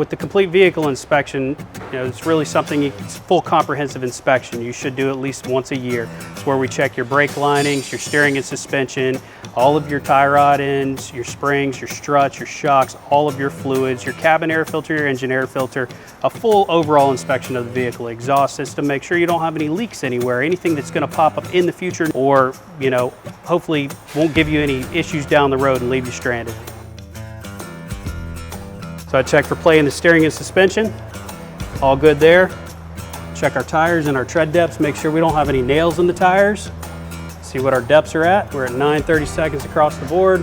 with the complete vehicle inspection, it's really something, it's full comprehensive inspection. You should do at least once a year. It's where we check your brake linings, your steering and suspension, all of your tie rod ends, your springs, your struts, your shocks, all of your fluids, your cabin air filter, your engine air filter, a full overall inspection of the vehicle, exhaust system, make sure you don't have any leaks anywhere, anything that's going to pop up in the future or, hopefully won't give you any issues down the road and leave you stranded. So I checked for play in the steering and suspension, all good there. Check our tires and our tread depths, make sure we don't have any nails in the tires. See what our depths are at. We're at 9/30 seconds across the board.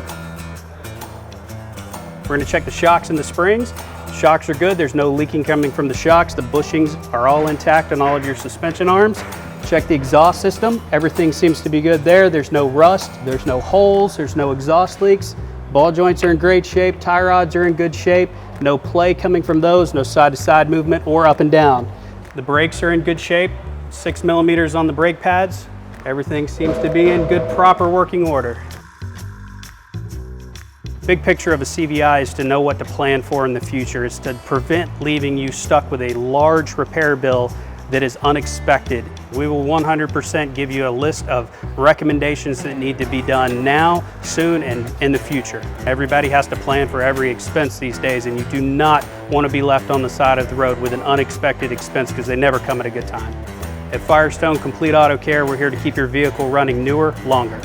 We're going to check the shocks and the springs. Shocks are good, there's no leaking coming from the shocks. The bushings are all intact on all of your suspension arms. Check the exhaust system, everything seems to be good there. There's no rust, there's no holes, there's no exhaust leaks. Ball joints are in great shape, tie rods are in good shape. No play coming from those, no side-to-side movement or up and down. The brakes are in good shape, 6 millimeters on the brake pads. Everything seems to be in good, proper working order. Big picture of a CVI is to know what to plan for in the future. It's to prevent leaving you stuck with a large repair bill that is unexpected. We will 100% give you a list of recommendations that need to be done now, soon, and in the future. Everybody has to plan for every expense these days, and you do not want to be left on the side of the road with an unexpected expense because they never come at a good time. At Firestone Complete Auto Care, we're here to keep your vehicle running newer, longer.